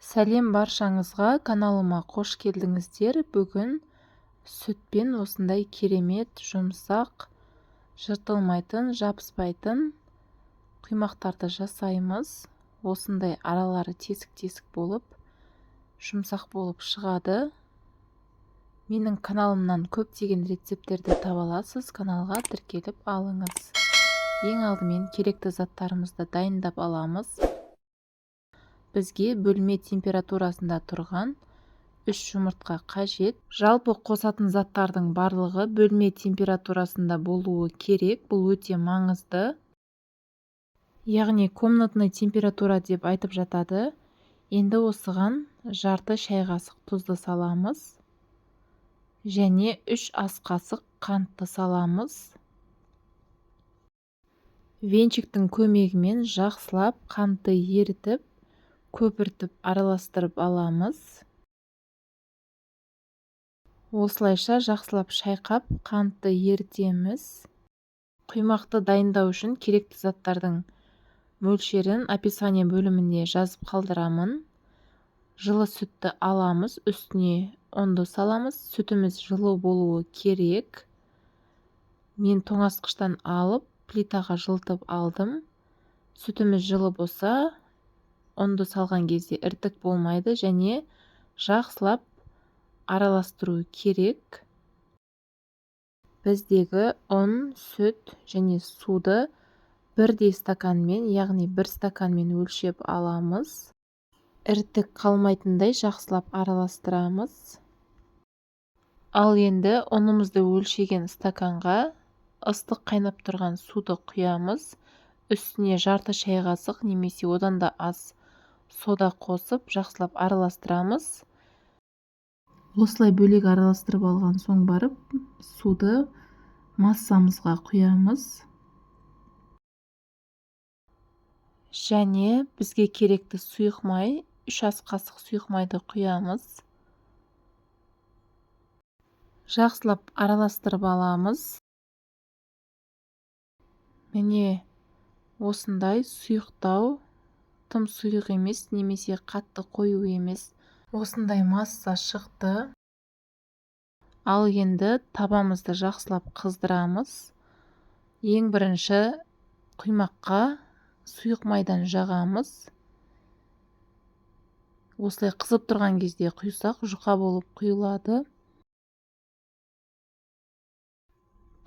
Сәлем баршаңызға, каналыма қош келдіңіздер. Бүгін сүтпен осындай керемет, жұмсақ, жыртылмайтын, жабыспайтын құймақтарды жасаймыз. Осындай аралары тесік-тесік болып, жұмсақ болып шығады. Менің каналымнан көптеген рецепттерді таба аласыз. Каналға тіркеліп алыңыз. Ең алдымен керекті заттарымызды дайындап аламыз. Бізге бөлме температурасында тұрған 3 жұмыртқа қажет. Жалпы қосатын заттардың барлығы бөлме температурасында болуы керек. Бұл өте маңызды. Яғни комнатный температура деп айтып жатады. Енді осыған жарты шай қасық тұзды саламыз. Және 3 ас қасық қантты саламыз. Венчиктің көмегімен жақсылап қантты ерітіп, көпіртіп араластырып аламыз. Осылайша жақсылап шайқап қантты ерітеміз. Құймақты дайындау үшін керекті заттардың мөлшерін описание бөлімінде жазып қалдырамын. Жылы сүтті аламыз, үстіне ұнды саламыз. Сүтіміз жылы болуы керек. Мен тоңазытқыштан алып, плитаға жылытып алдым. Сүтіміз жылы болса, ұнды салған кезде іртік болмайды және жақсылап араластыру керек. Біздегі ұн, сүт және суды бірдей стаканмен, яғни 1 стаканмен өлшеп аламыз. Іртік қалмайтындай жақсылап араластырамыз. Ал енді ұнымызды өлшеген стаканға ыстық қайнап тұрған суды құямыз. Үстіне жарты шай қасық немесе одан да аз сода қосып, жақсылап араластырамыз. Осылай бөлек араластырып алған соң барып, суды массамызға құямыз. Және бізге керекті сұйық май, 3 ас қасық сұйық майды құямыз. Жақсылап араластырып аламыз. Міне осындай сұйықтау, тым сұйық емес, немесе қатты қою емес. Осындай масса шықты. Ал енді табамызды жақсылап қыздырамыз. Ең бірінші құймаққа сұйық майдан жағамыз. Осылай қызып тұрған кезде құйсақ жұқа болып құйылады.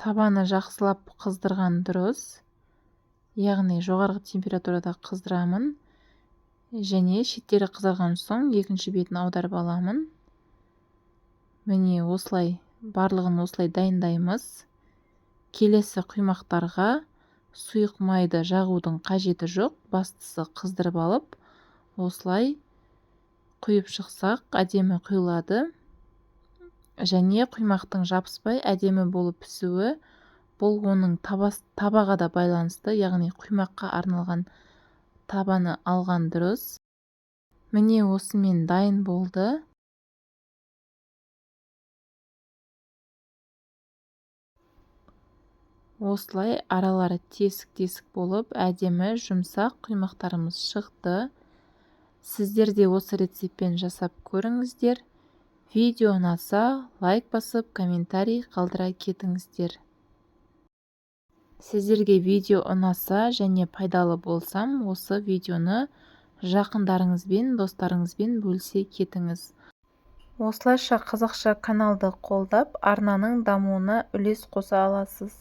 Табаны жақсылап қыздырған дұрыс. Яғни жоғарғы температурада қыздырамын. Және шеттері қызарған соң екінші бетін аударып аламын. Міне осылай, барлығын осылай дайындаймыз. Келесі құймақтарға сұйық майды жағудың қажеті жоқ. Бастысы қыздырып алып, осылай құйып шықсақ әдемі құйылады. Және құймақтың жабыспай әдемі болып пісуі, бұл оның табаға да байланысты, яғни құймаққа арналған табаны алған дұрыс. Міне осымен дайын болды. Осылай аралары тесік-тесік болып, әдемі жұмсақ құймақтарымыз шықты. Сіздер де осы рецептпен жасап көріңіздер. Видео ұнаса, лайк басып, комментарий қалдыра кетіңіздер. Сіздерге видео ұнаса және пайдалы болсам, осы видеоны жақындарыңызбен, достарыңызбен бөлісе кетіңіз. Осылайша қазақша каналды қолдап, арнаның дамуына үлес қоса аласыз.